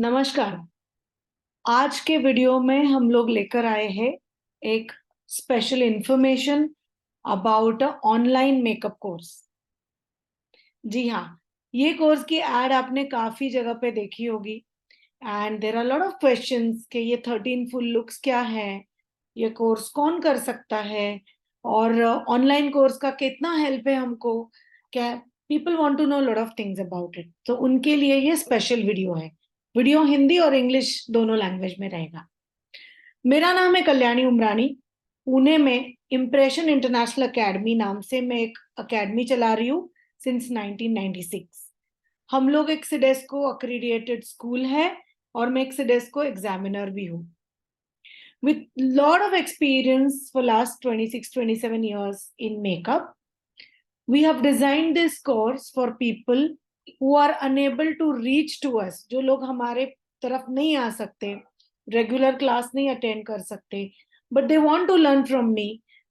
नमस्कार। आज के वीडियो में हम लोग लेकर आए हैं एक special information about a online makeup course. जी हाँ, ये कोर्स की एड आपने काफी जगह पे देखी होगी and there are lot of questions कि ये 13 फुल लुक्स क्या है, ये कोर्स कौन कर सकता है और ऑनलाइन कोर्स का कितना हेल्प है हमको, क्या people want to know lot of things about it. तो उनके लिए ये स्पेशल वीडियो है। वीडियो हिंदी और इंग्लिश दोनों लैंग्वेज में रहेगा। मेरा नाम है कल्याणी उमरानी। पुणे में इम्प्रेशन इंटरनेशनल एकेडमी नाम से मैं एक एकेडमी चला रही हूँ सिंस 1996। हम लोग एक सिडेस्को अक्रीडिएटेड स्कूल है और मैं एक सिडेस्को एग्जामिनर भी हूँ। With lot of experience for last 26-27 years in makeup, we have designed this course for people who are unable to reach to us, जो लोग हमारे तरफ नहीं आ सकते, रेगुलर क्लास नहीं अटेंड कर सकते, but they want to learn from me.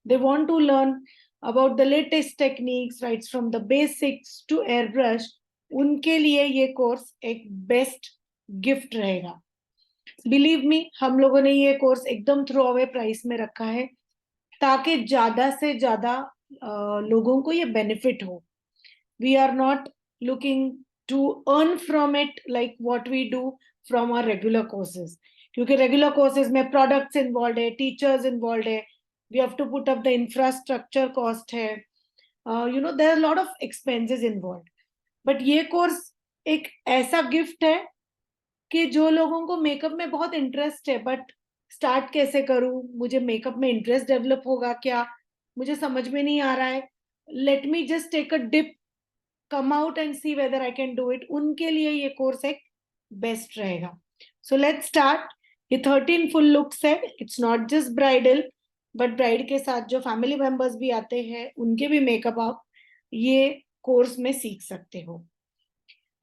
They want to learn about the latest techniques, right from the basics to airbrush. उनके लिए ये कोर्स एक बेस्ट गिफ्ट रहेगा। बिलीव मी, हम लोगों ने ये कोर्स एकदम थ्रो अवे प्राइस में रखा है ताकि ज्यादा से ज्यादा लोगों को ये बेनिफिट हो। We are not looking to earn from it like what we do from our regular courses, क्योंकि रेगुलर कोर्सेज में प्रोडक्ट्स इन्वॉल्व है, टीचर्स इन्वॉल्व है, we have to put up the infrastructure cost है, there are lot of expenses involve. But ये course एक ऐसा gift है कि जो लोगों को मेकअप में बहुत इंटरेस्ट है बट स्टार्ट कैसे करूं, मुझे मेकअप में इंटरेस्ट डेवलप होगा क्या, मुझे समझ में नहीं आ रहा है, let me just take a dip, come out and see whether I can do it, उनके लिए ये कोर्स एक बेस्ट रहेगा। So let's start. ये 13 फुल लुक्स है। It's not just bridal but bride के साथ जो फैमिली मेंबर्स भी आते हैं उनके भी मेकअप आप ये कोर्स में सीख सकते हो।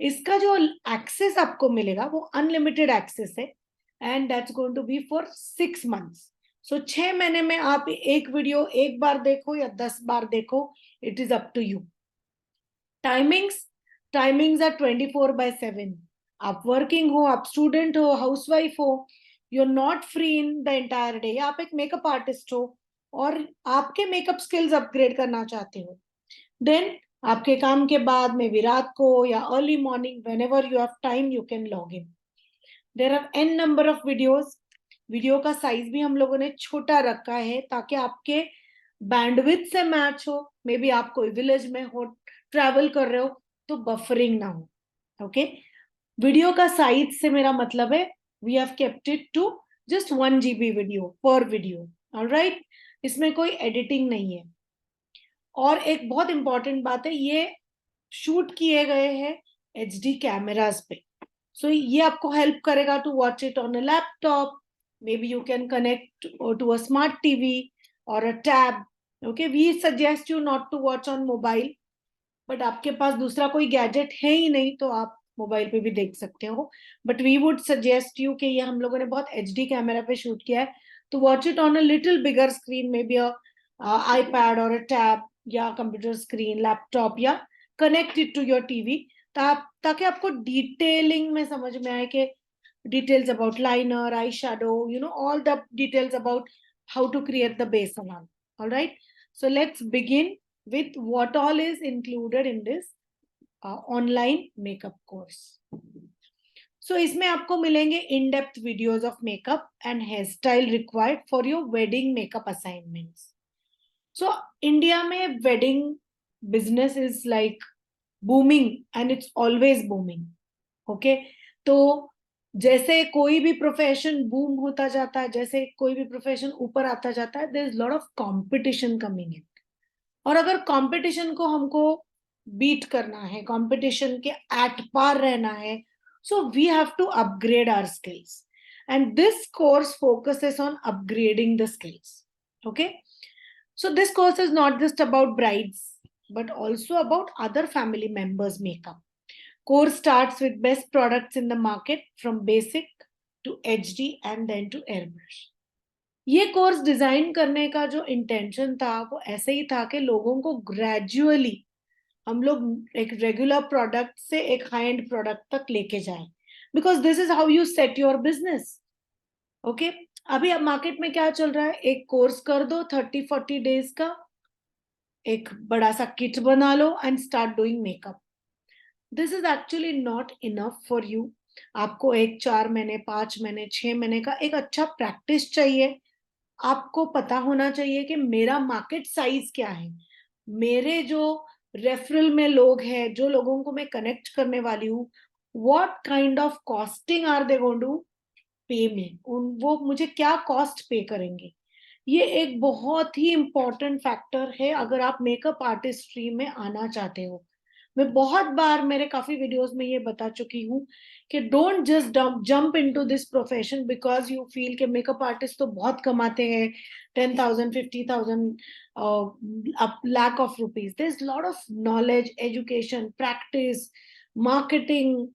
इसका जो एक्सेस आपको मिलेगा वो अनलिमिटेड एक्सेस है and that's going to be for 6 months. So 6 महीने में आप एक वीडियो एक बार देखो या 10 बार देखो, it is up to you. Timings timings are 24/7। आप वर्किंग हो, आप स्टूडेंट हो, हाउसवाइफ हो, you are not free in the entire day, या आप एक मेकअप आर्टिस्ट हो और आपके मेकअप स्किल्स अपग्रेड करना चाहते हो, देन आपके काम के बाद में भी रात को या early morning whenever you have time you can log in. There are n number of videos. Video का साइज भी हम लोगों ने छोटा रखा है ताकि आपके बैंडविड्थ से मैच हो। मे बी आप कोई विलेज में हो, ट्रैवल कर रहे हो तो बफरिंग ना हो। ओके, वीडियो का साइज से मेरा मतलब है we have kept it to just 1 GB video पर वीडियो। ऑलराइट, इसमें कोई एडिटिंग नहीं है। और एक बहुत इंपॉर्टेंट बात है, ये शूट किए गए हैं HD कैमरास पे। सो ये आपको हेल्प करेगा to watch it on a laptop, maybe you can connect to a smart TV और a tab. Okay, we suggest you not to watch on mobile, but आपके पास दूसरा कोई गैजेट है ही नहीं तो आप मोबाइल पे भी देख सकते हो। But we would suggest you कि ये हम लोगों ने बहुत HD कैमरा पे शूट किया है तो watch it on a little bigger screen, maybe iPad और अ टैब या कंप्यूटर स्क्रीन, लैपटॉप, या connect it to your TV, ताकि आपको डिटेलिंग में समझ में आए कि details about liner, eye shadow, all the details about how to create the base on. All right, so let's begin with what all is included in this online makeup course. So इसमें आपको मिलेंगे in depth videos of makeup and hairstyle required for your wedding makeup assignments. So India में wedding business is like booming and it's always booming. Okay, तो जैसे कोई भी profession boom होता जाता है, जैसे कोई भी प्रोफेशन ऊपर आता जाता है, there is lot of competition coming in. और अगर कंपटीशन को हमको बीट करना है, कंपटीशन के एट पार रहना है, so we have to upgrade our skills and this course focuses on upgrading the skills. Okay, so this course is not just about brides but also about other family members makeup. Course starts with best products in the market from basic to HD and then to airbrush. ये course design करने का जो intention था वो ऐसे ही था कि लोगों को ग्रेजुअली हम लोग एक रेगुलर प्रोडक्ट से एक हाई एंड प्रोडक्ट तक लेके जाए। Because this is how you set your business. Okay, अभी अब मार्केट में क्या चल रहा है, एक कोर्स कर दो 30-40 डेज का, एक बड़ा सा किट बना लो and start doing makeup. This is actually not enough for you. आपको एक 4 महीने, 5 महीने, 6 महीने का एक अच्छा प्रैक्टिस चाहिए. आपको पता होना चाहिए कि मेरा मार्केट साइज क्या है, मेरे जो रेफरल में लोग हैं, जो लोगों को मैं कनेक्ट करने वाली हूँ, what kind of costing are they going to pay me, वो मुझे क्या कॉस्ट पे करेंगे. ये एक बहुत ही इंपॉर्टेंट फैक्टर है अगर आप मेकअप आर्टिस्ट्री में आना चाहते हो. मैं बहुत बार मेरे काफी वीडियोस में ये बता चुकी हूँ कि don't just jump into this profession because you feel कि मेकअप आर्टिस्ट तो बहुत कमाते हैं, 10,000, 50,000, lakh of rupees. There is lot of knowledge, education, practice, marketing,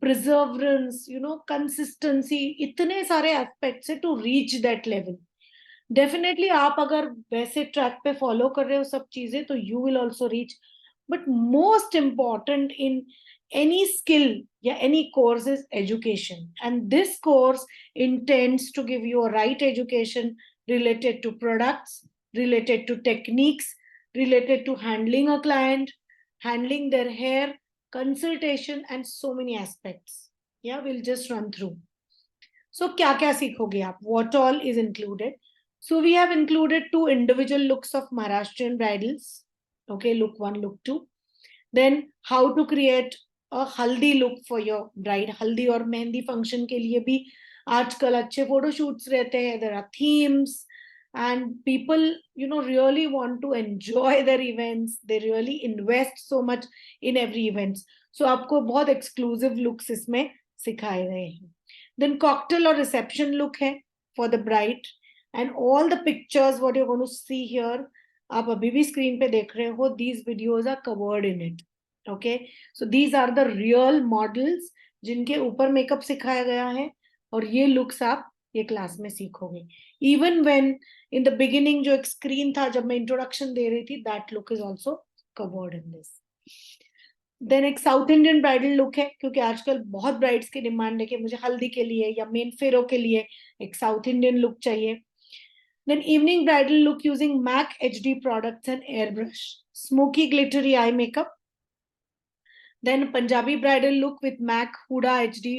perseverance, consistency, इतने सारे एस्पेक्ट्स है to reach that level. Definitely आप अगर वैसे ट्रैक पे फॉलो कर रहे हो सब चीजें तो you will also reach. But most important in any skill, yeah, any course is education, and this course intends to give you a right education related to products, related to techniques, related to handling a client, handling their hair, consultation, and so many aspects. Yeah, we'll just run through. So क्या क्या सीखोगे आप, what all is included. So we have included 2 individual looks of Maharashtrian bridals. Okay, look 1, look 2. Then how to create a haldi look for your bride. हल्दी और mehndi function के लिए भी आजकल अच्छे फोटोशूट्स रहते हैं. There are themes and people really want to enjoy their events. They really invest so much in every events. So आपको बहुत exclusive looks इसमें सिखाए गए हैं. Then cocktail or reception look है for the bride, and all the pictures what you're going to see here, आप अभी भी स्क्रीन पे देख रहे हो, these videos are covered in it. Okay, so these are the real models जिनके ऊपर मेकअप सिखाया गया है, और ये लुक्स आप ये क्लास में सीखोगे. Even when in the beginning जो एक स्क्रीन था जब मैं इंट्रोडक्शन दे रही थी, that look is also covered in this. Then एक साउथ इंडियन ब्राइडल लुक है, क्योंकि आजकल बहुत ब्राइड्स की डिमांड है कि मुझे हल्दी के लिए या मेन फेरो के लिए एक साउथ इंडियन लुक चाहिए. Then evening bridal look using MAC HD products and airbrush, smoky glittery eye makeup. Then Punjabi bridal look with MAC Huda HD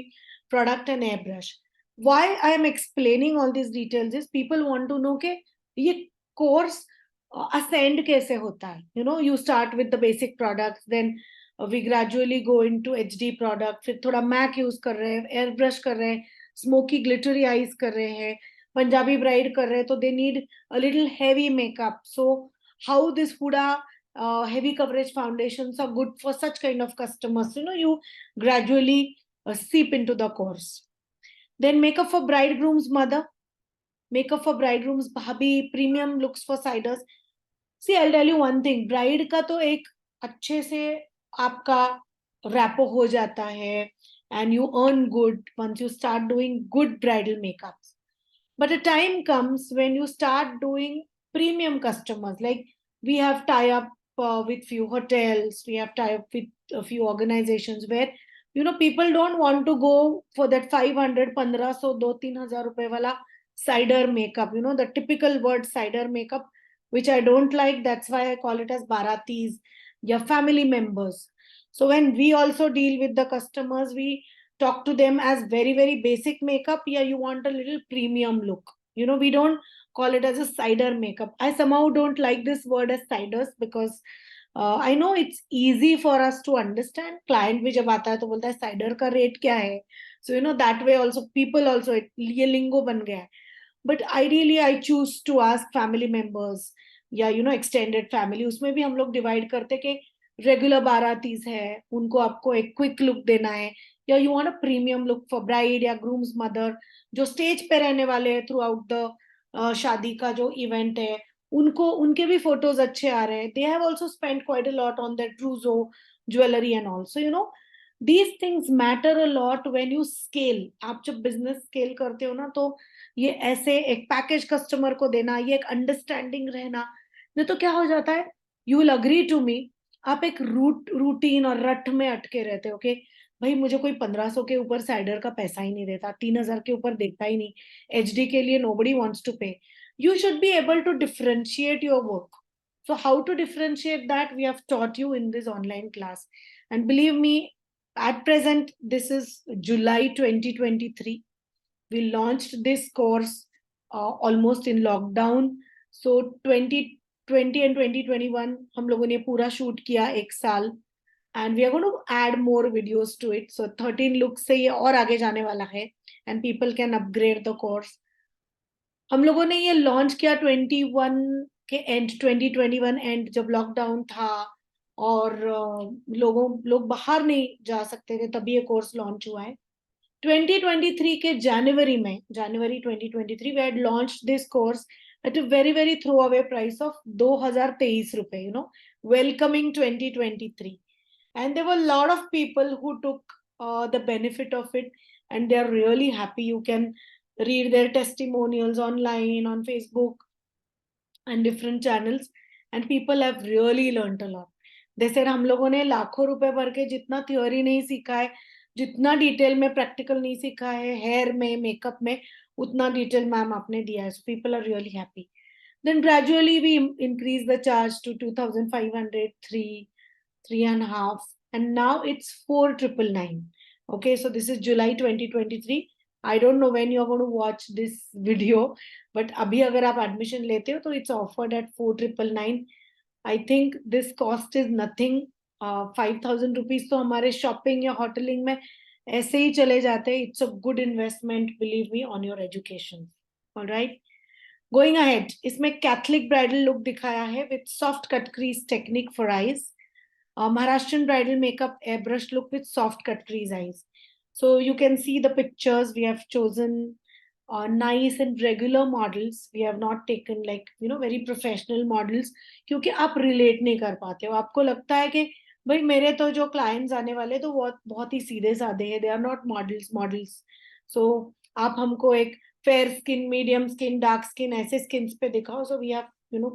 product and airbrush. Why I am explaining all these details is people want to know कि ये course ascend कैसे होता है. You start with the basic products, then we gradually go into HD product, फिर थोड़ा MAC use कर रहे हैं, airbrush कर रहे हैं, smoky glittery eyes कर रहे हैं, Punjabi bride कर रहे हैं, तो they need a little heavy makeup. So how this Huda heavy coverage foundations are good for such kind of customers. You gradually seep into the course. Then makeup for bridegroom's mother, makeup for bridegroom's bhabhi, premium looks for siders. See, I'll tell you one thing, bride का तो एक अच्छे से आपका rapport हो जाता है, and you earn good once you start doing good bridal makeups. But a time comes when you start doing premium customers, like we have tie up with few hotels, we have tie up with a few organizations where people don't want to go for that 500, 1500, 2-3 हजार रुपए वाला cider makeup. The typical word cider makeup, which I don't like. That's why I call it as baratis, your family members. So when we also deal with the customers, we talk to them as very very basic makeup. Yeah, you want a little premium look. We don't call it as a cider makeup. I somehow don't like this word as ciders because I know it's easy for us to understand. Client भी जब आता है तो बोलता है cider का rate क्या है. So that way also people also ये lingo बन गया है. But ideally I choose to ask family members या extended family. उसमें भी हम लोग divide करते कि रेगुलर बारातीज है, उनको आपको एक क्विक लुक देना है, या you want a premium look for bride या ग्रूम्स मदर जो स्टेज पे रहने वाले हैं थ्रू आउट द शादी का जो इवेंट है, उनको उनके भी फोटोज अच्छे आ रहे हैं. They have also spend quite a lot on that ट्रूजो jewellery and also these things matter a lot when you scale. आप जब बिजनेस स्केल करते हो ना, तो ये ऐसे एक पैकेज कस्टमर को देना, ये एक अंडरस्टैंडिंग रहना, नहीं तो क्या हो जाता है, you will agree to me, आप एक रूटीन और रट में अटके रहते हो. ओके, भाई मुझे कोई 1500 के ऊपर साइडर का पैसा ही नहीं देता, 3000 के ऊपर देता ही नहीं, एचडी के लिए nobody wants to pay. You should be able to differentiate your work. So how to differentiate that we have taught you in this online class. And believe me, at present this is July 2023. We launched this course almost in lockdown. So 2020 and 2021 हम लोगों ने पूरा shoot किया एक साल, and we are going to add more videos to it. So 13 looks से ये और आगे जाने वाला है, and people can upgrade the course. हम लोगों ने ये लॉन्च किया 21 के एंड, 2021 एंड, जब लॉकडाउन था और लोग बाहर नहीं जा सकते थे, तभी ये कोर्स लॉन्च हुआ है. 2023 के जनवरी में, जनवरी 2023, we had launched this course at a very very throwaway price of 2023 रुपए, welcoming 2023. And there were a lot of people who took the benefit of it, and they are really happy. You can read their testimonials online on Facebook and different channels, and people have really learned a lot. They said हम लोगों ने लाखों रुपए भर के जितना theory नहीं सीखा है, जितना डिटेल में प्रैक्टिकल नहीं सीखा है हेयर में, मेकअप में, उतना डिटेल मैम आपने दिया है. So people are really happy. Then gradually we increased the charge to 2500, 3.5, and now it's 4999. Okay, so this is July 2023. I don't know when you're going to watch this video, but अभी अगर आप admission लेते हो तो it's offered at 4999. I think this cost is nothing. 5,000 rupees तो हमारे shopping या hoteling में ऐसे ही चले जाते हैं. It's a good investment, believe me, on your education. All right. Going ahead, इसमें Catholic bridal look दिखाया है with soft cut crease technique for eyes. Maharashtrian bridal makeup airbrush look with soft cut crease eyes. So you can see the pictures. We have chosen nice and regular models. We have not taken like very professional models, क्योंकि आप relate नहीं कर पाते हो. आपको लगता है कि भाई मेरे तो जो clients आने वाले तो बहुत ही सीधे साधे हैं. They are not models. So आप हमको एक fair skin, medium skin, dark skin ऐसे skins पे दिखाओ. So we have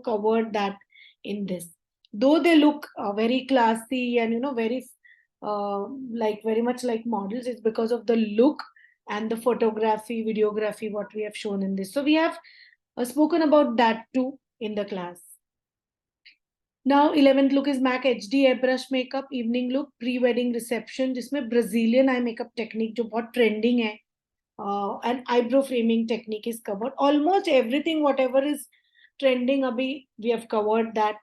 covered that in this. Though they look very classy and very like very much like models, it's because of the look and the photography, videography what we have shown in this. So we have spoken about that too in the class. Now 11th look is MAC HD airbrush makeup evening look pre-wedding reception, जिसमें Brazilian eye makeup technique जो बहुत trending है, and eyebrow framing technique is covered. Almost everything whatever is trending abhi we have covered that.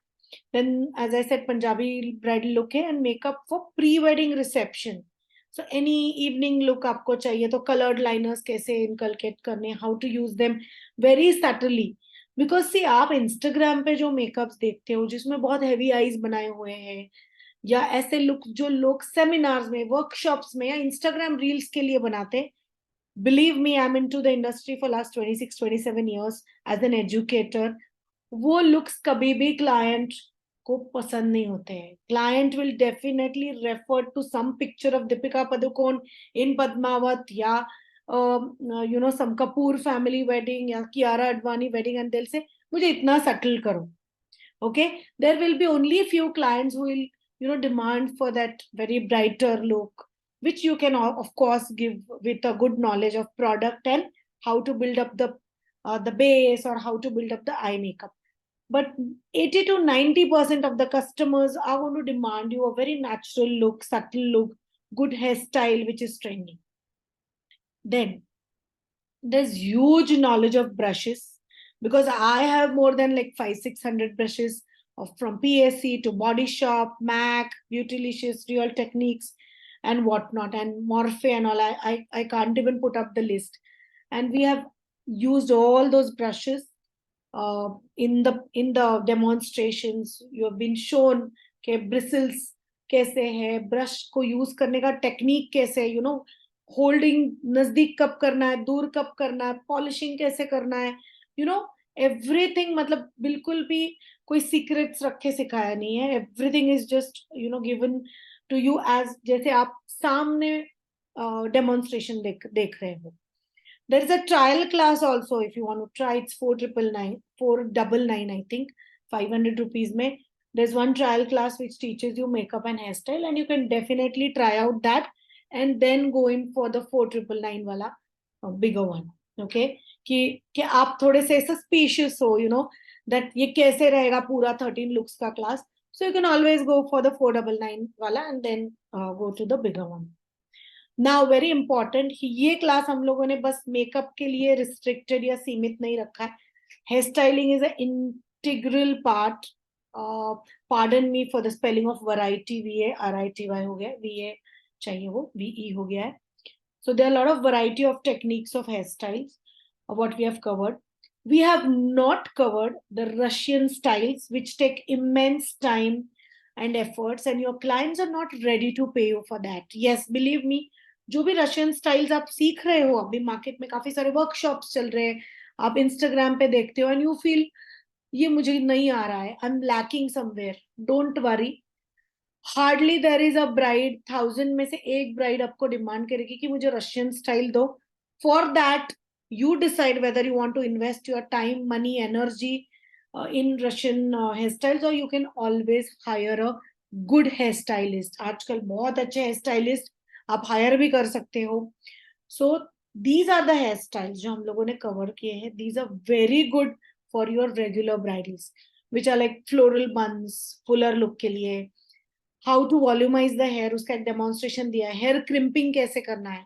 Then, as I said, Punjabi bridal look है and makeup for pre-wedding reception. So any evening look आपको चाहिए तो colored liners कैसे inculcate करने, how to use them very subtly. Because see आप Instagram पे जो makeups देखते हो जिसमें बहुत heavy eyes बनाए हुए हैं, या ऐसे look जो लोग seminars में, workshops में या Instagram reels के लिए बनाते हैं, believe me, I'm into the industry for last 26-27 years as an educator. वो looks कभी भी client को पसंद नहीं होते हैं. Client will definitely refer to some picture of Deepika Padukone in Padmavat, या some Kapoor family wedding या Kiara Advani wedding, and they'll say मुझे इतना settle करो. Okay, there will be only a few clients who will demand for that very brighter look, which you can of course give with a good knowledge of product and how to build up the base or how to build up the eye makeup. But 80 to 90% of the customers are going to demand you a very natural look, subtle look, good hairstyle, which is trending. Then there's huge knowledge of brushes, because I have more than like 500-600 brushes from PSC to Body Shop, MAC, Beautylicious, Real Techniques, and whatnot, and Morphe and all. I can't even put up the list. And we have used all those brushes in the demonstrations. You have been shown कि bristles कैसे है, brush को use करने का technique कैसे, holding नजदीक कब करना है, दूर कब करना है, polishing कैसे करना है, everything. मतलब बिल्कुल भी कोई secrets रखे सिखाया नहीं है. Everything is just given to you as जैसे आप सामने demonstration देख रहे हो. There is a trial class also if you want to try. It's 499, I think, 500 rupees mein. There's one trial class which teaches you makeup and hairstyle, and you can definitely try out that and then go in for the 4999 वाला bigger one. Okay, कि आप थोड़े से suspicious हो, you know, that ये कैसे रहेगा पूरा 13 looks का class, so you can always go for the 499 वाला and then go to the bigger one. Now very important, ये क्लास हम लोगों ने बस मेकअप के लिए रिस्ट्रिक्टेड या सीमित नहीं रखा है. Hair styling is a integral part. Pardon me for the spelling of variety, VARITY हो गया, VA चाहिए वो VE हो गया है. So there are a lot of variety of techniques of hairstyles, what we have covered. We have not covered the Russian styles, which take immense time and efforts, and your clients are not ready to pay you for that. Yes, believe me, जो भी Russian styles आप सीख रहे हो, अभी market में काफी सारे वर्कशॉप्स चल रहे हैं, आप इंस्टाग्राम पे देखते हो एंड यू फील ये मुझे नहीं आ रहा है, I am lacking somewhere. Don't worry, hardly there is a bride, 1000 में से एक ब्राइड आपको डिमांड करेगी कि मुझे रशियन स्टाइल दो. For that you decide whether you want to invest your time, money, energy in Russian hair styles, और you can always hire a good hair stylist. आजकल बहुत अच्छे हेयर स्टाइलिस्ट आप हायर भी कर सकते हो. So these are the hair styles जो हम लोगों ने कवर किए हैं. These are very good for your regular bridals, which are like floral buns, fuller look के लिए. How to volumise the hair, उसका एक डेमोन्स्ट्रेशन दिया है. हेयर क्रिम्पिंग कैसे करना है,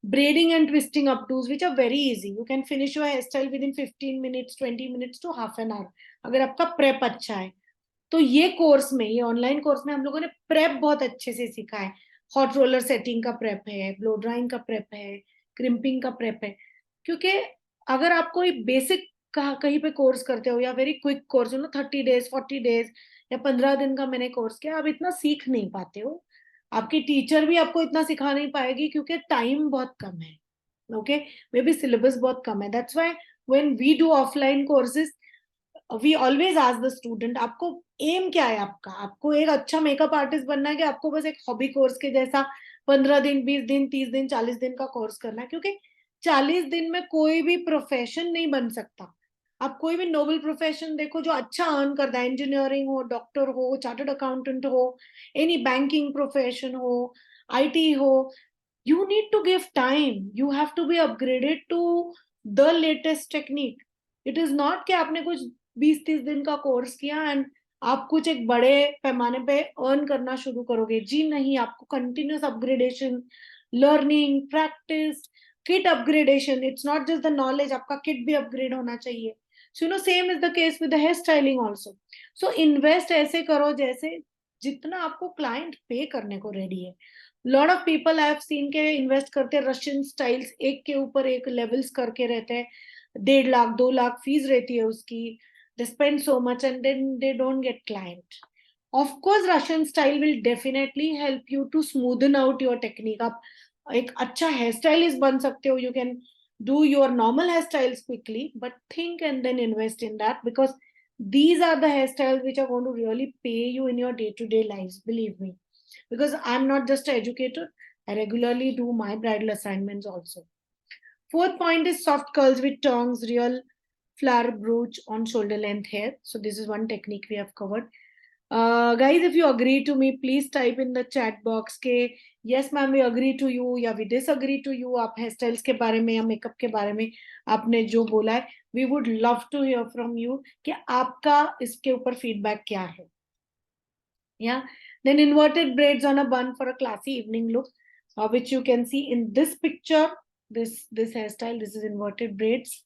braiding and twisting updos which are very easy. You can finish your hair style within 15 minutes, 20 minutes to half an hour, अगर आपका प्रेप अच्छा है. तो ये कोर्स में, ये ऑनलाइन कोर्स में हम लोगों ने प्रेप बहुत अच्छे से सीखा है. हॉट रोलर सेटिंग का प्रेप है, ब्लो ड्राइंग का प्रेप है, क्रिम्पिंग का प्रेप है. क्योंकि अगर आप कोई बेसिक कहीं पे कोर्स करते हो या very quick course, 30 days 40 days या 15 दिन का मैंने कोर्स किया, आप इतना सीख नहीं पाते हो. आपकी टीचर भी आपको इतना सिखा नहीं पाएगी क्योंकि टाइम बहुत कम है. ओके, मे बी सिलेबस बहुत कम है. That's why when we do offline courses, we always ask the student, आपको एम क्या है आपका, आपको एक अच्छा मेकअप आर्टिस्ट बनना है कि आपको बस एक हॉबी कोर्स के जैसा 15 दिन, 20 दिन, 30 दिन, 40 दिन का कोर्स करना है. क्योंकि 40 दिन में कोई भी प्रोफेशन नहीं बन सकता. आप कोई भी नोबल प्रोफेशन देखो जो अच्छा अर्न करता है, इंजीनियरिंग हो, डॉक्टर हो, चार्टर्ड अकाउंटेंट हो, एनी बैंकिंग प्रोफेशन हो, IT हो, you need to give time, you have to be upgraded to the latest technique. It is not कि आपने कुछ 20-30 दिन का कोर्स किया एंड आप कुछ एक बड़े पैमाने पे अर्न करना शुरू करोगे. जी नहीं, आपको continuous upgradation, learning, practice, kit upgradation. It's not just the knowledge, आपका किट भी अपग्रेड होना चाहिए. So you know, same is the case with the hair styling also. So invest ऐसे करो जैसे जितना आपको क्लाइंट पे करने को रेडी है. Lot of people I have seen के इन्वेस्ट करते हैं रशियन स्टाइल्स, एक के ऊपर एक लेवल्स करके रहते हैं. 1.5 लाख 2 लाख फीस रहती है उसकी. They spend so much and then they don't get client. Of course Russian style will definitely help you to smoothen out your technique. आप एक अच्छा हेयर स्टाइलिस्ट बन सकते हो. You can do your normal hair styles quickly, but think and then invest in that, because these are the hairstyles which are going to really pay you in your day-to-day lives, believe me. Because I'm not just an educator, I regularly do my bridal assignments also. Fourth point is soft curls with tongs, real flower brooch on shoulder length hair. So this is one technique we have covered. Guys, if you agree to me, please type in the chat box के yes ma'am we agree to you या we disagree to you. आप hair styles के बारे में या makeup के बारे में आपने जो बोला है, we would love to hear from you कि आपका इसके ऊपर feedback क्या है. Yeah. Then inverted braids on a bun for a classy evening look, which you can see in this picture. This hairstyle, this is inverted braids.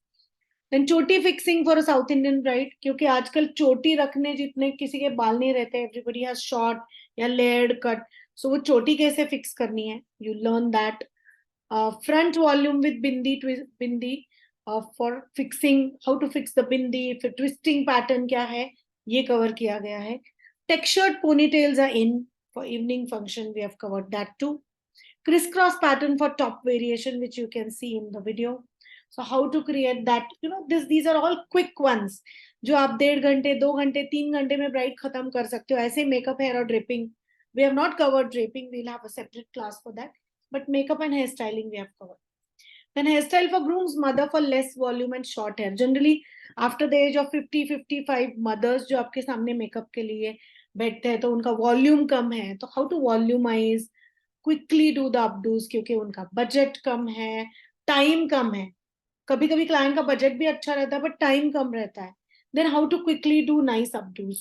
Then choti fixing for a South Indian bride, क्योंकि आजकल चोटी रखने जितने किसी के बाल नहीं रहते, everybody has short या layered cut. So वो चोटी कैसे fix करनी है, you learn that. Front volume with bindi for fixing, how to fix the bindi, फिर twisting pattern क्या है ये cover किया गया है. Textured ponytails are in for evening function, we have covered that too. Crisscross pattern for top variation, which you can see in the video. So how to create that, you know, these are all quick ones जो आप 1.5 घंटे 2 घंटे 3 घंटे में bride खत्म कर सकते हो. ऐसे मेकअप, हेयर और draping, we have not covered draping, we'll have a separate class for that, but makeup and hair styling we have covered. Then hairstyle for groom's mother for less volume and short hair. Generally after the age of 50-55 mothers जो आपके सामने makeup के लिए बैठते हैं तो उनका volume कम है. तो how to volumize, quickly do the updos, क्योंकि उनका बजट कम है, टाइम कम है. कभी कभी क्लाइंट का बजट भी अच्छा रहता है बट टाइम कम रहता है. Then how to quickly do nice updos.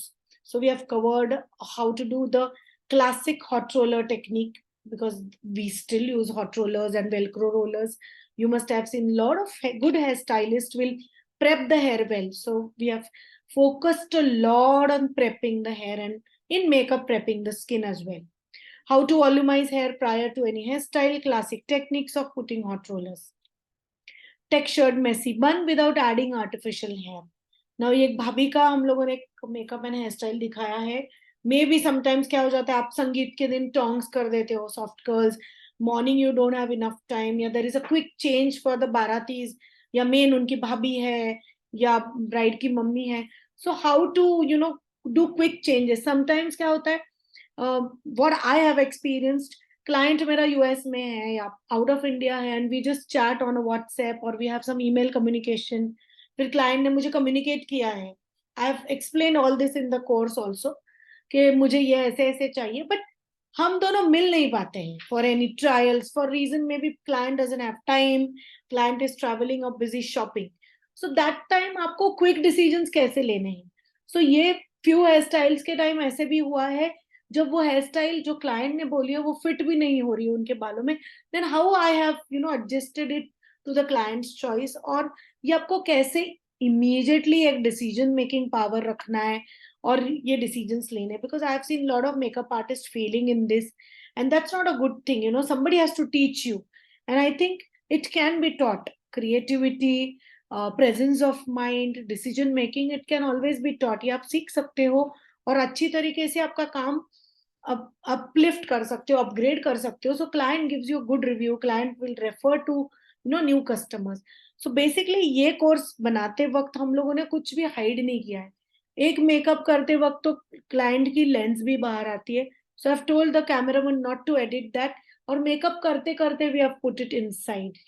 So we have covered how to do the classic hot roller technique, because we still use hot rollers and velcro rollers. You must have seen a lot of good hairstylists will prep the hair well. So we have focused a lot on prepping the hair and in makeup prepping the skin as well. How to volumize hair prior to any hairstyle, classic techniques of putting hot rollers. Textured messy bun without adding artificial hair. Now ये एक भाभी का हम लोगों ने makeup and hair style दिखाया है. May be sometimes क्या हो जाता है, आप संगीत के दिन टोंग्स कर देते हो, soft curls, morning you don't have enough time, या there is a quick change for the बारातीज, या मेन उनकी भाभी है या ब्राइड की मम्मी है. So how to do quick changes. Sometimes क्या होता है, what I have experienced, client मेरा यूएस में है या आउट ऑफ इंडिया है, and we just chat on WhatsApp और we have some email communication. फिर क्लाइंट ने मुझे कम्युनिकेट किया है, I have explain all this in the course also, कि मुझे ये ऐसे ऐसे चाहिए, बट हम दोनों मिल नहीं पाते हैं for any trials, for reason maybe client doesn't have time, client is travelling और busy shopping. So that time आपको क्विक डिसीजंस कैसे लेने हैं. सो ये फ्यू हेयर स्टाइल्स के टाइम ऐसे भी हुआ है जब वो हेयर स्टाइल जो क्लाइंट ने बोली है वो फिट भी नहीं हो रही है उनके बालों में, then how I have adjusted it to the client's choice. और ये आपको कैसे इमीडिएटली एक डिसीजन मेकिंग पावर रखना है और ये डिसीजंस लेने, because I have seen lot of makeup artist Fehling in this, and that's not a good thing. somebody has to teach you, and I think it can be taught. Creativity, presence of mind, decision making, it can always be taught. ये आप सीख सकते हो और अच्छी तरीके से आपका काम अपलिफ्ट कर सकते हो, अपग्रेड कर सकते हो. So client gives you good review, client will refer to new customers. So basically ये कोर्स बनाते वक्त हम लोगों ने कुछ भी हाइड नहीं किया है. एक मेकअप करते वक्त तो क्लाइंट की लेंस भी बाहर आती है, so I have told the cameraman not to edit that. और मेकअप करते करते we have put it inside,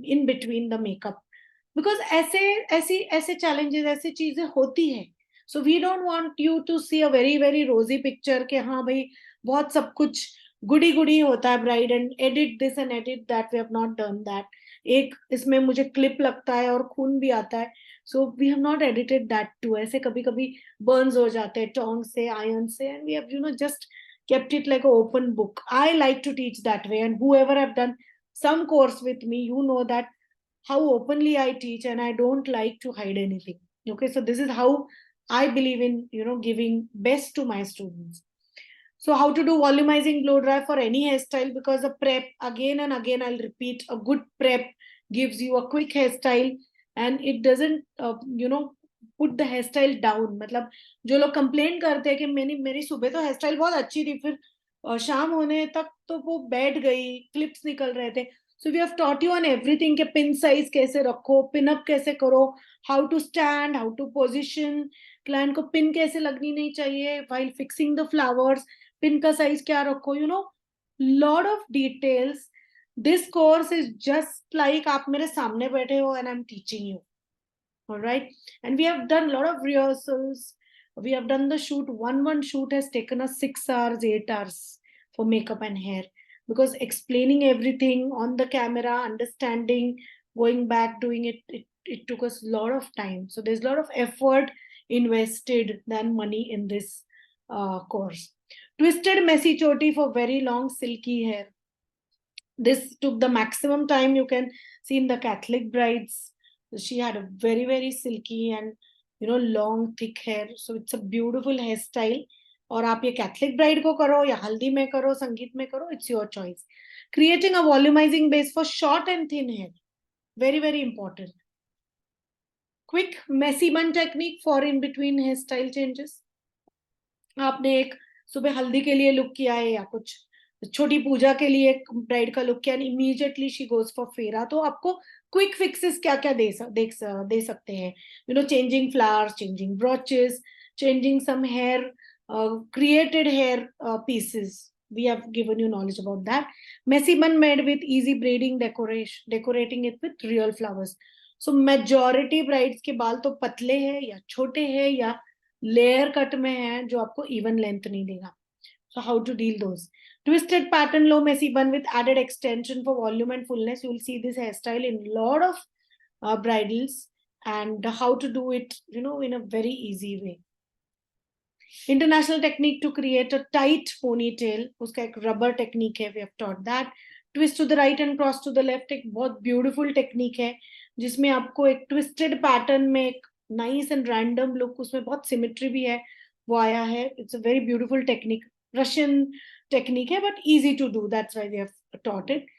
in between the makeup, because ऐसे चैलेंजेस, ऐसी चीजें होती है. So we don't want you to see a very very rosy picture के हाँ भाई बहुत सब कुछ गुडी गुडी होता है bride, and edit this and edit that. We have not done that. एक इसमें मुझे क्लिप लगता है और खून भी आता है, so we have not edited that too. ऐसे कभी कभी बर्न्स हो जाते हैं टोंग से, आयरन से, and we have just kept it like an open book. I like to teach that way, and whoever have done some course with me, that how openly I teach, and I don't like to hide anything. Okay, so this is how I believe in giving best to my students. So how to do volumizing blow dry for any hairstyle, because a prep, again and again I'll repeat, a good prep gives you a quick hairstyle and it doesn't put the hairstyle down. मतलब जो लोग complain करते हैं कि मेरी सुबह तो hairstyle बहुत अच्छी थी, फिर शाम होने तक तो वो बैठ गई, क्लिप्स निकल रहे थे. So we have taught you on everything, के पिन साइज कैसे रखो, पिन अप कैसे करो, how to stand, how to position, client को पिन कैसे लगनी नहीं चाहिए while fixing the flowers, pin का साइज क्या रखो, lot of details. This course is just like आप मेरे सामने बैठे हो and I am teaching you. All right, and we have done a lot of rehearsals. We have done the shoot. One shoot has taken us 6 hours, 8 hours for makeup and hair, because explaining everything on the camera, understanding, going back, doing it took us a lot of time. So there's a lot of effort invested than money in this course. Twisted messy choti for very long silky hair. This took the maximum time. You can see in the Catholic brides, she had a very very silky and long thick hair. So it's a beautiful hairstyle. और आप ये Catholic bride को करो या हल्दी में करो, संगीत में करो, it's your choice. Creating a volumising base for short and thin hair, very very important. Quick messy bun technique for in between hair style changes. आपने एक सुबह हल्दी के लिए लुक किया है या कुछ छोटी पूजा के लिए एक ब्राइड का लुक किया, and immediately she goes for फेरा, तो आपको क्विक फिक्सेस क्या क्या दे सकते हैं. Changing flowers, changing brooches, changing some hair, created hair pieces. We have given you knowledge about that. Messy bun made with easy braiding, decorating it with real flowers. So majority brides के बाल तो पतले हैं या छोटे हैं या layer cut में है जो आपको इवन लेंथ नहीं देगा. So how to deal those? Twisted pattern low messy bun with added extension for volume and fullness. You will see this hairstyle in a lot of bridals, and how to do it, in a very easy way. International technique to create a tight ponytail, उसका एक rubber technique है, we have taught that. Twist to the right and cross to the left एक बहुत beautiful technique है, जिसमें आपको एक twisted pattern में एक nice and random look, उसमें बहुत symmetry भी है, वो आया है. It's a very beautiful technique. Russian technique है, but easy to do. That's why they have taught it.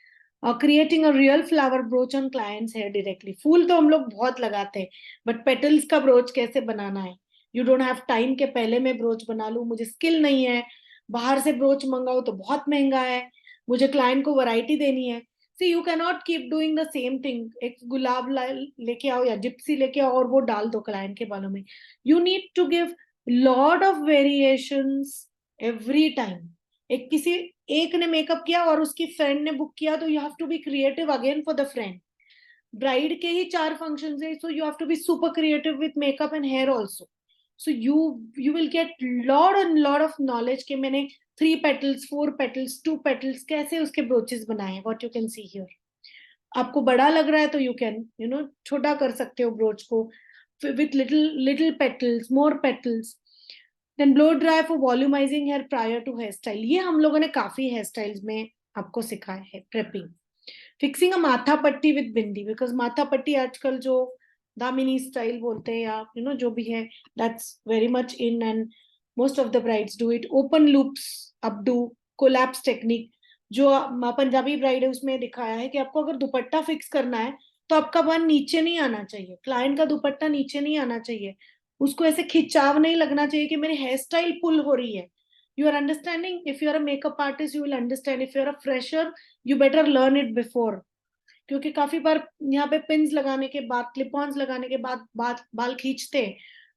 Creating a real flower brooch on clients hair directly. फूल तो हम लोग बहुत लगाते हैं, but petals का brooch कैसे बनाना है? यू डोंट हैव टाइम के पहले मैं ब्रोच बना लूं, मुझे स्किल नहीं है, बाहर से ब्रोच मंगाओ तो बहुत महंगा है, मुझे क्लाइंट को वैरायटी देनी है. See you can not keep doing the same thing. एक गुलाब लेके आओ या जिप्सी लेके आओ और वो डाल दो क्लाइंट के बालों में. You need to give lot of variations every time. एक ने मेकअप किया और उसकी फ्रेंड ने बुक किया, तो you have to be creative again for the friend. Bride के ही 4 फंक्शन है, so you have to be super creative with makeup and hair also. So you will get lot of knowledge कि मैंने 3 petals, 4 petals, 2 petals कैसे उसके brooches बनाए. What you can see here. आपको बड़ा लग रहा है तो you can छोटा कर सकते हो brooch को with little petals, more petals. Then blow dry for volumizing hair prior to hairstyle. ये हम लोगों ने काफी hairstyles में आपको सिखाया है. Prepping. Fixing a माथा पट्टी with bindi, because माथा पट्टी आजकल जो दामिनी स्टाइल बोलते हैं या जो भी है, that's very much in and most of the brides do it. Open loops अपडू, कोलैप्स टेक्निक जो पंजाबी ब्राइड है उसमें दिखाया है कि आपको अगर दुपट्टा फिक्स करना है तो आपका बन नीचे नहीं आना चाहिए, क्लाइंट का दुपट्टा नीचे नहीं आना चाहिए, उसको ऐसे खिंचाव नहीं लगना चाहिए कि मेरी हेयर स्टाइल पुल हो रही है. You are understanding. If you are a makeup artist you will understand. If you are a fresher you better learn it before, क्योंकि काफी बार यहाँ पे पिन्स लगाने के बाद, क्लिप ऑन्स लगाने के बाद बाल खींचते.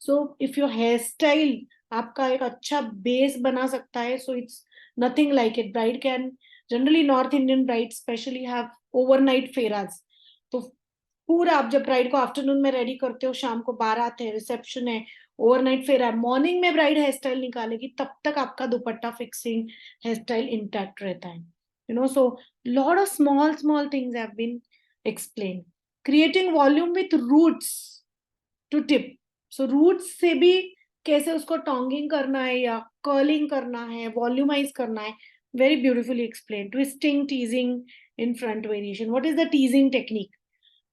So if your hair style आपका एक अच्छा बेस बना सकता है, so it's nothing like it. Bride can generally, north Indian bride specially have overnight फेराज. तो पूरा आप जब ब्राइड को आफ्टरनून में रेडी करते हो, शाम को बारात है, रिसेप्शन है, ओवरनाइट फेरा है, मॉर्निंग में ब्राइड हेयर स्टाइल निकालेगी, तब तक आपका dupatta fixing hair style intact रहता है. So lot of small things have been explained. Creating volume with roots to tip. So roots से भी कैसे उसको टोंगिंग करना है या कर्लिंग करना है, वॉल्यूमाइज करना है, very beautifully explained. Twisting, teasing in front variation. What is the teasing technique?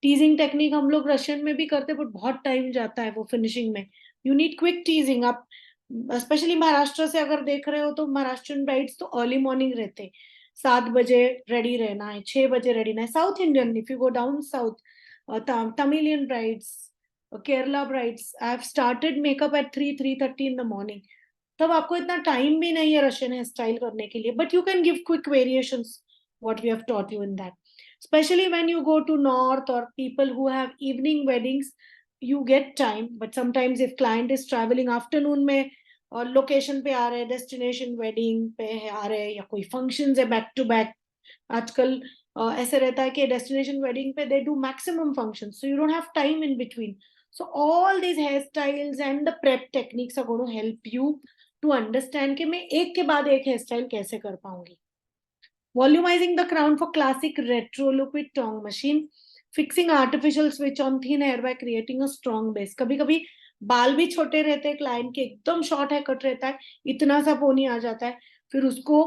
टीजिंग technique हम लोग रशियन में भी करते, बट बहुत टाइम जाता है वो फिनिशिंग में. You need quick टीजिंग. आप स्पेशली महाराष्ट्र से अगर देख रहे हो तो महाराष्ट्रियन ब्राइड्स तो अर्ली मॉर्निंग रहते, 7 बजे रेडी रहना है, 6 बजे रेडी रहना है. South Indian, if you go down south, Tamilian brides, Kerala brides, I have started makeup at 3:30 in the morning. तब आपको इतना टाइम भी नहीं है रशियन हेयर स्टाइल करने के लिए, but you can give quick variations, what we have taught you in that. Especially when you go to north or people who have evening weddings, you get time. But sometimes if client is traveling afternoon में और location पे आ रहे, destination wedding पे आ रहे, या कोई functions है back to back, आजकल ऐसे रहता है कि डेस्टिनेशन वेडिंग पे they do maximum functions, so you don't have time in between. So all these hairstyles and the prep techniques are going to help you to understand कि मैं एक के बाद एक hairstyle कैसे कर पाऊंगी. Volumizing the crown for classic retro look with tong machine. Fixing artificial switch on thin hair by creating a strong base. कभी कभी बाल भी छोटे रहते हैं क्लाइंट के, एकदम शॉर्ट हेयर कट रहता है, इतना सा पोनी आ जाता है, फिर उसको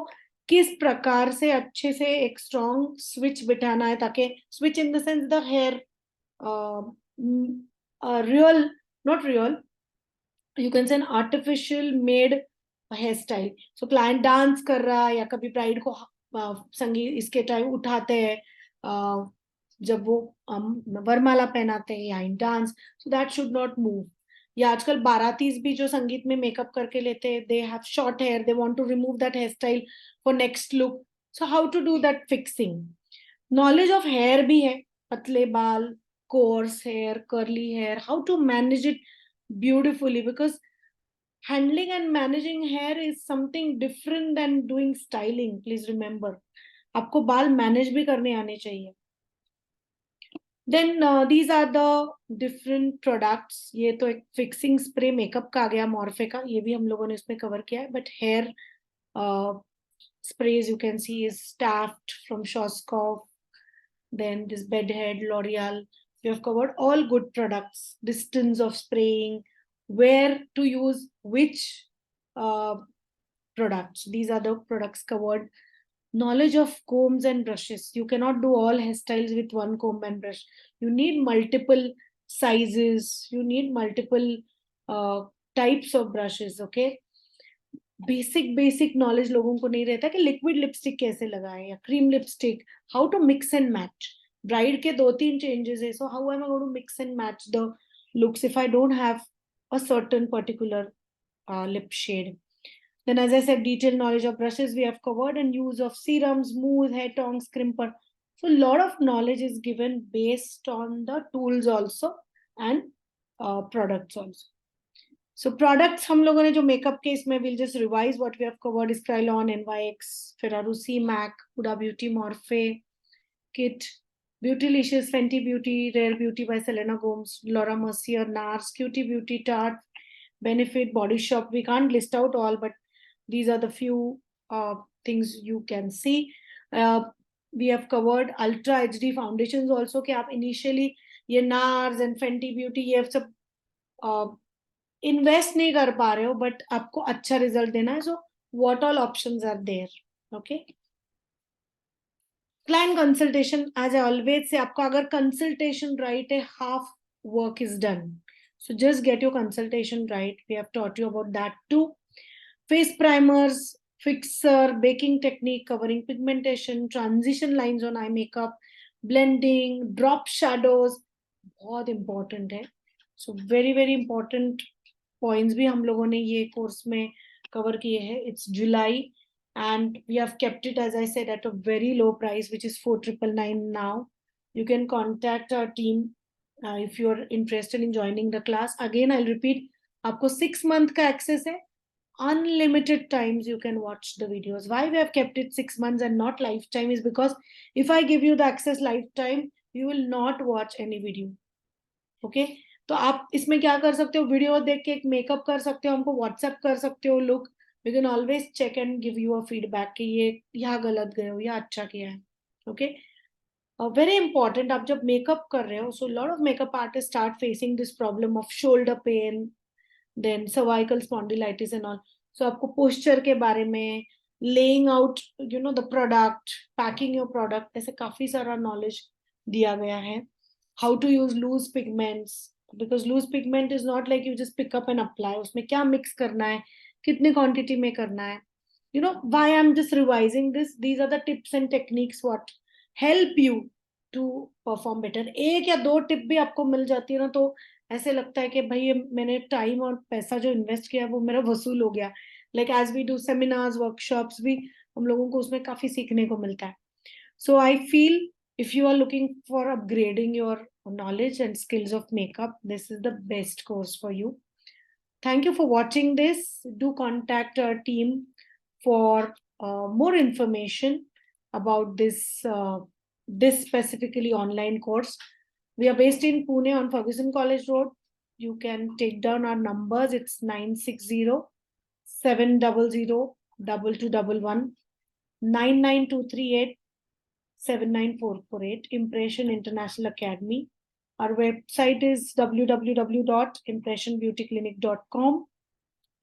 किस प्रकार से अच्छे से एक स्ट्रॉन्ग स्विच बिठाना है, ताकि switch in the sense the hair real, not real, you can say an artificial made hair style. So client dance कर रहा है या कभी ब्राइड को संगीत इसके टाइम उठाते हैं, जब वो वरमाला पहनाते हैं या इन dance, so that should not move. या आजकल बारातीज भी जो संगीत में मेकअप करके लेते हैं, they have short hair, they want to remove that hair style for next look. So how to do that fixing. Knowledge of hair भी है, पतले बाल, coarse hair, curly hair, how to manage it beautifully, because handling and managing hair is something different than doing styling. Please remember, आपको बाल manage भी करने आने चाहिए. Then these are the different products. ये तो एक फिक्सिंग स्प्रे मेकअप का आ गया मॉर्फे का, ये भी हम लोगों ने इसमें कवर किया है, but here sprays you can see is Taft from Schwarzkopf, then this Bedhead, L'Oreal. We have covered all good products, distance of spraying, where to use which products. These are the products covered. Knowledge of combs and brushes. You cannot do all hairstyles with one comb and brush. You need multiple sizes. You need multiple types of brushes. Okay. Basic knowledge लोगों को नहीं रहता कि liquid lipstick कैसे लगाएं या cream lipstick, how to mix and match. Bride के 2-3 changes है, so how am I going to mix and match the looks if I don't have a certain particular lip shade. Then, as I said, detailed knowledge of brushes we have covered, and use of serums, mousse, hair tongs, crimper. So a lot of knowledge is given based on the tools also and products also. So products हम लोगों ने जो makeup के इसमें we'll just revise what we have covered is Krylon, NYX, Ferrero C MAC, Huda Beauty, Morphe, Kit, Beautylicious, Fenty Beauty, Rare Beauty by Selena Gomez, Laura Mercier, NARS, Cutie Beauty, Tarte, Benefit, Body Shop. We can't list out all, but these are the few things you can see. We have covered Ultra HD foundations also कि आप initially ये NARS and Fenty Beauty ये सब invest नहीं कर पा रहे हो, बट आपको अच्छा रिजल्ट देना है, so what all options are there. Okay. Client consultation, as I always say, आपका अगर कंसल्टेशन राइट है, half work is done. So just get your consultation right. We have taught you about that too. Face primers, fixer, baking technique covering pigmentation, transition lines on eye makeup, blending, drop shadows, बहुत important है. So very very important points भी हम लोगों ने ये course में cover किए हैं. It's July and we have kept it, as I said, at a very low price, which is 4,999 now. You can contact our team if you are interested in joining the class. Again, I'll repeat, आपको 6 month का access है. Unlimited times you can watch the videos. Why we have kept it 6 months and not lifetime is because if I give you the access lifetime, you will not watch any video. Okay? तो आप इसमें क्या कर सकते हो, video देख के एक मेकअप कर सकते हो, हमको व्हाट्सएप कर सकते हो look. We can always check and give you a feedback कि ये यहाँ गलत गए हो या अच्छा किया है. ओके. वेरी इंपॉर्टेंट, आप जब मेकअप कर रहे हो, so lot of makeup artist start facing this problem of shoulder pain, then cervical spondylitis and all. So आपको पोस्चर के बारे में, laying out you know the product, packing your product, ऐसे काफी सारा नॉलेज दिया गया है. How to use loose pigments, because loose pigment is not like you just pick up and apply. उसमें क्या mix करना है, कितने quantity में करना है. You know why I'm just revising this? These are the tips and techniques what help you to perform better. एक या दो टिप भी आपको मिल जाती है ना, तो ऐसे लगता है कि भाई मैंने टाइम और पैसा जो इन्वेस्ट किया वो मेरा वसूल हो गया. Like as we do seminars, workshops, भी हम लोगों को उसमें काफी सीखने को मिलता है. So I feel if you are looking for upgrading your knowledge and skills of makeup, this is the best course for you. Thank you for watching this. Do contact our team for more information about this specifically online course. We are based in Pune on Ferguson College Road. You can take down our numbers. It's 960-700-2211, 99238 79448, Impression International Academy. Our website is www.impressionbeautyclinic.com.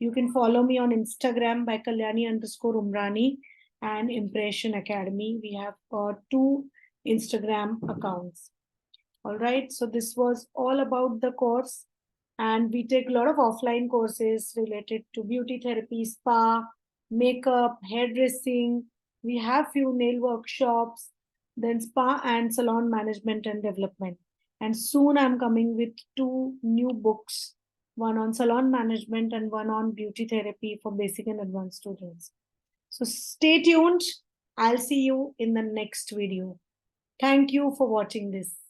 You can follow me on Instagram by Kalyani_Umrani and Impression Academy. We have 2 Instagram accounts. All right. So this was all about the course. And we take a lot of offline courses related to beauty therapy, spa, makeup, hairdressing. We have few nail workshops, then spa and salon management and development. And soon I'm coming with 2 new books, one on salon management and one on beauty therapy for basic and advanced students. So stay tuned. I'll see you in the next video. Thank you for watching this.